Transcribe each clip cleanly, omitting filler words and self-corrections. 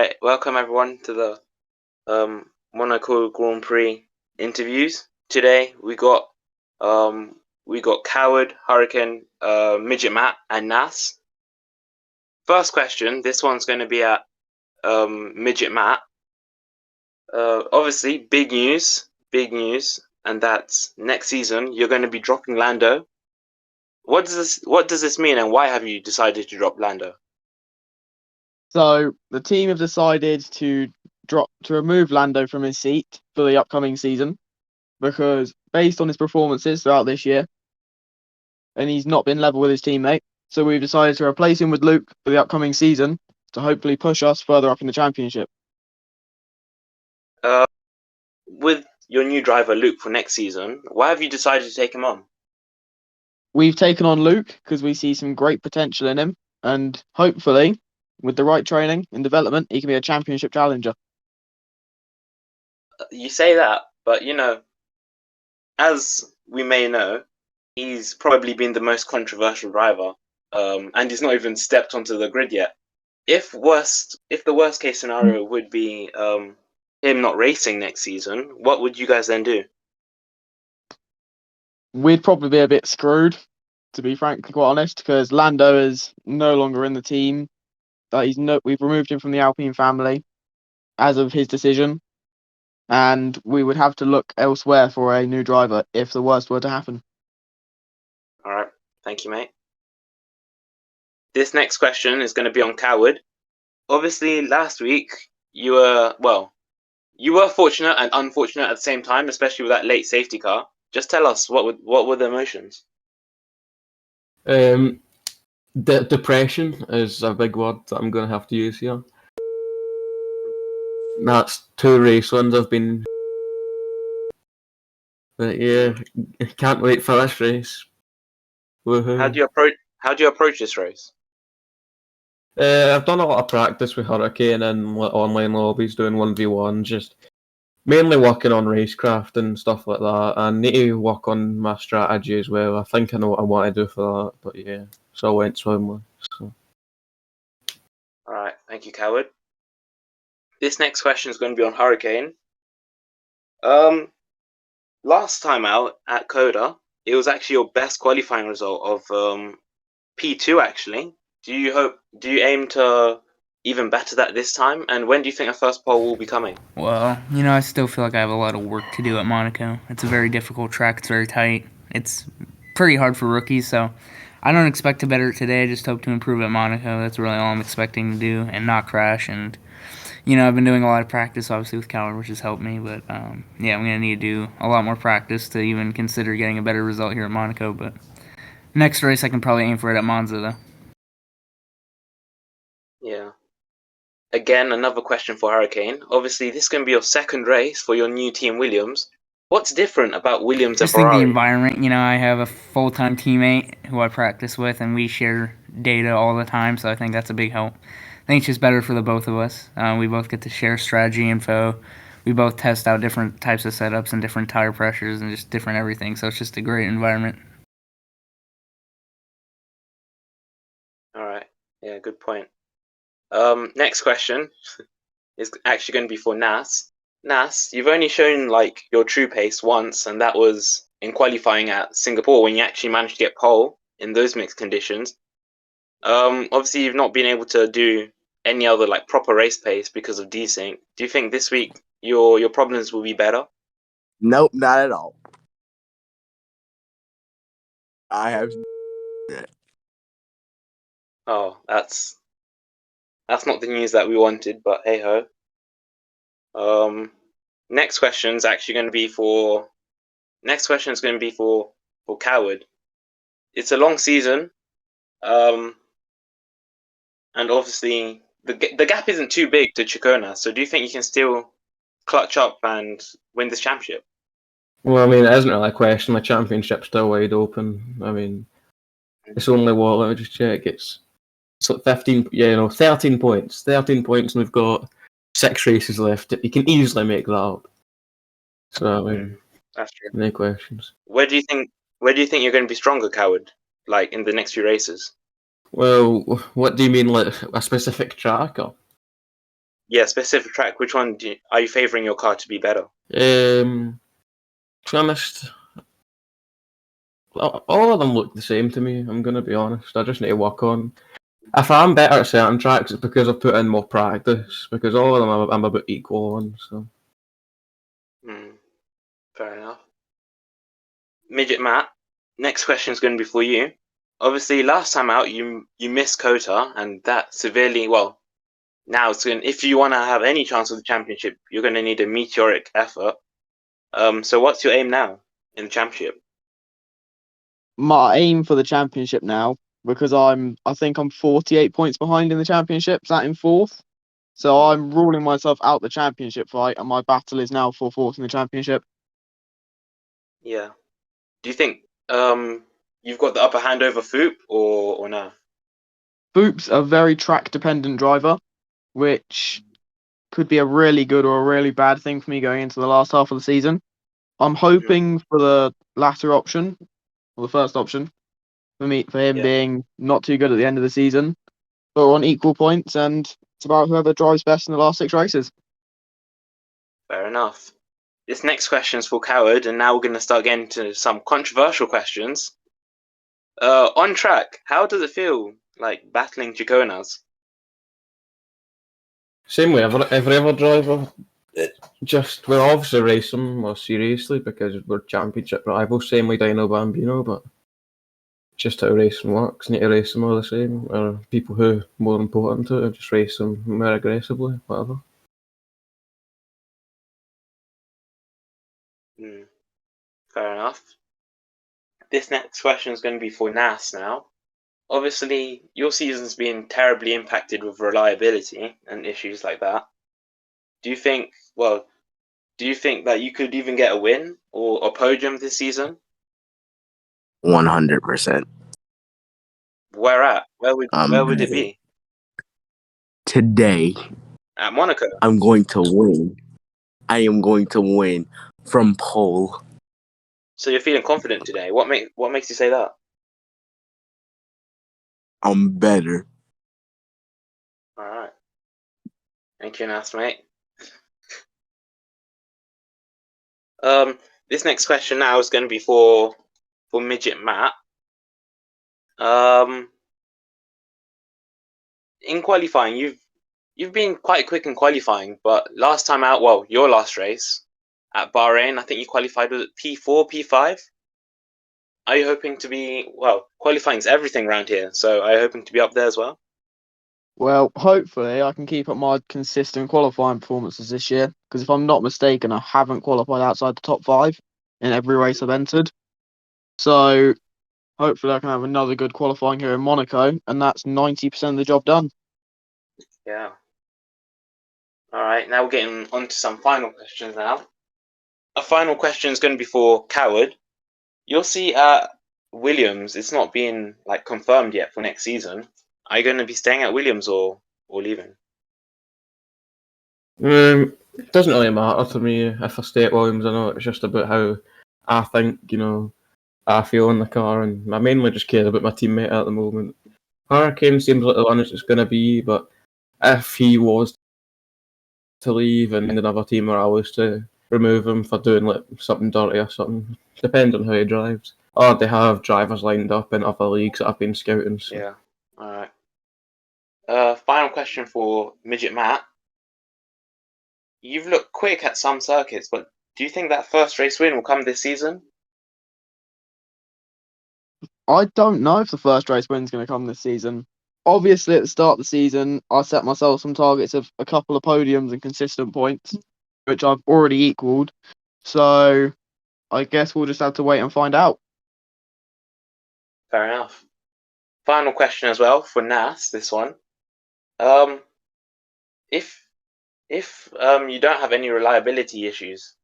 Right, welcome everyone to the Monaco Grand Prix interviews. Today we got Coward, Hurricane, Midget Matt, and Nas. First question. This one's going to be at Midget Matt. Obviously, big news, and that's next season you're going to be dropping Lando. What does this mean, and why have you decided to drop Lando? So the team have decided to remove Lando from his seat for the upcoming season because based on his performances throughout this year, and he's not been level with his teammate. So we've decided to replace him with Luke for the upcoming season to hopefully push us further up in the championship. With your new driver Luke for next season, why have you decided to take him on? We've taken on Luke because we see some great potential in him, and hopefully, with the right training and development, he can be a championship challenger. You say that, but as we may know, he's probably been the most controversial driver, and he's not even stepped onto the grid yet. If the worst case scenario would be him not racing next season, what would you guys then do? We'd probably be a bit screwed, to be frankly quite honest, because Lando is no longer in the team. We've removed him from the Alpine family as of his decision, and we would have to look elsewhere for a new driver if the worst were to happen. All right, thank you, mate. This next question is going to be on Coward. Obviously, last week you were fortunate and unfortunate at the same time, especially with that late safety car. Just tell us what were the emotions? Depression is a big word that I'm going to have to use here. That's 2 race wins I've been. But yeah, can't wait for this race. Woohoo. How do you approach this race? I've done a lot of practice with Hurricane and online lobbies, doing 1v1, just mainly working on racecraft and stuff like that. I need to work on my strategy as well. I think I know what I want to do for that, but yeah, so it went swimmingly. So. Alright, thank you, Coward. This next question is going to be on Hurricane. Last time out at Coda, it was actually your best qualifying result of P2 actually. Do you aim to even better that this time? And when do you think a first pole will be coming? Well, I still feel like I have a lot of work to do at Monaco. It's a very difficult track. It's very tight. It's pretty hard for rookies, so I don't expect to better it today. I just hope to improve at Monaco. That's really all I'm expecting to do and not crash. And, I've been doing a lot of practice, obviously, with Coward, which has helped me. But, I'm going to need to do a lot more practice to even consider getting a better result here at Monaco. But next race, I can probably aim for it at Monza, though. Yeah. Again, another question for Hurricane. Obviously, this is going to be your second race for your new team, Williams. What's different about Williams and Ferrari? Just the environment. I have a full-time teammate who I practice with, and we share data all the time, so I think that's a big help. I think it's just better for the both of us. We both get to share strategy info. We both test out different types of setups and different tire pressures and just different everything, so it's just a great environment. All right. Yeah, good point. Next question is actually going to be for Nas. Nas, you've only shown your true pace once, and that was in qualifying at Singapore when you actually managed to get pole in those mixed conditions. Obviously you've not been able to do any other proper race pace because of desync. Do you think this week your problems will be better? Nope, not at all. I have. Oh, that's not the news that we wanted, but hey ho. Next question is going to be for Coward. It's a long season, and obviously the gap isn't too big to Chicona. So do you think you can still clutch up and win this championship? Well, it isn't really a question. The championship's still wide open. It's only let me just check. It's 15. 13 points. 13 points, and we've got 6 races left. You can easily make that up. So that's true. No questions. Where do you think you're going to be stronger, Coward? In the next few races? Well, what do you mean, a specific track? Or? specific track. Which one are you favoring your car to be better? To be honest, all of them look the same to me. I'm gonna be honest. I just need to work on. If I'm better at certain tracks, it's because I've put in more practice. Because all of them I'm about equal on. So. Fair enough. Midget Matt, next question is going to be for you. Obviously, last time out you missed Kota, and that severely. Well, now it's going. If you want to have any chance of the championship, you're going to need a meteoric effort. So what's your aim now in the championship? My aim for the championship now, because I think I'm 48 points behind in the championship, sat in fourth. So I'm ruling myself out the championship fight, and my battle is now for fourth in the championship. Yeah. Do you think you've got the upper hand over Foop or no? Boop's a very track dependent driver, which could be a really good or a really bad thing for me going into the last half of the season. I'm hoping for the latter option, or the first option, for him being not too good at the end of the season, but we're on equal points, and it's about whoever drives best in the last 6 races. Fair enough. This next question is for Coward, and now we're going to start getting into some controversial questions. On track, how does it feel like battling Jaconas? Same way every other driver. We're obviously racing more seriously because we're championship rivals. Same way Dino Bambino, but just how racing works. Need to race them all the same. Or people who are more important to it, just race them more aggressively, whatever. Fair enough. This next question is going to be for Nas now. Obviously, your season's been terribly impacted with reliability and issues like that. Do you think that you could even get a win or a podium this season? 100%. Where at? Where would it be? Today, At Monaco. I'm going to win. I am going to win from pole. So you're feeling confident today. What makes you say that? I'm better. All right. Thank you, Nas, mate. This next question now is going to be for Midget Matt. In qualifying, you've been quite quick in qualifying, but last time out, well, your last race at Bahrain, I think you qualified with P4, P5. Are you hoping to be, well, qualifying's everything around here, so are you hoping to be up there as well? Well, hopefully I can keep up my consistent qualifying performances this year, because if I'm not mistaken, I haven't qualified outside the top 5 in every race I've entered. So hopefully I can have another good qualifying here in Monaco, and that's 90% of the job done. Yeah. All right, now we're getting on to some final questions now. A final question is going to be for Coward. You'll see at Williams, it's not being confirmed yet for next season. Are you going to be staying at Williams or leaving? It doesn't really matter to me if I stay at Williams or not. It's just about how I think, I feel in the car, and I mainly just care about my teammate at the moment. Hurricane seems like the one it's going to be, but if he was to leave and another team or I was to remove him for doing something dirty or something, depends on how he drives. Or they have drivers lined up in other leagues that I've been scouting. So. Yeah. All right. Final question for Midget Matt. You've looked quick at some circuits, but do you think that first race win will come this season? I don't know if the first race win's going to come this season. Obviously, at the start of the season, I set myself some targets of a couple of podiums and consistent points, which I've already equaled. So I guess we'll just have to wait and find out. Fair enough. Final question as well for Nas, this one. If you don't have any reliability issues,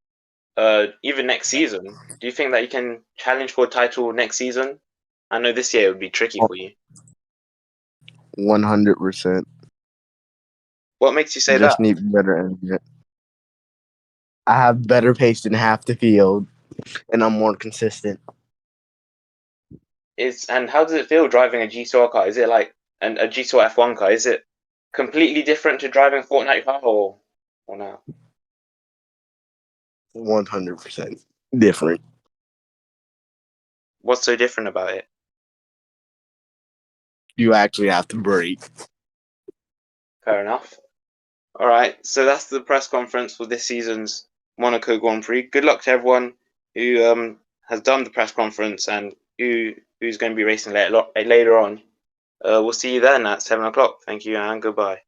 even next season, do you think that you can challenge for a title next season? I know this year it would be tricky for you. 100%. What makes you say Just that? need better engine. I have better pace than half the field, and I'm more consistent. And how does it feel driving a Gcor car? Is it like a Gcor F1 car? Is it completely different to driving Fortnite car, or no? 100% different. What's so different about it? You actually have to brake. Fair enough. All right, so that's the press conference for this season's Monaco Grand Prix. Good luck to everyone who has done the press conference and who's going to be racing later on. We'll see you then at 7 o'clock. Thank you and goodbye.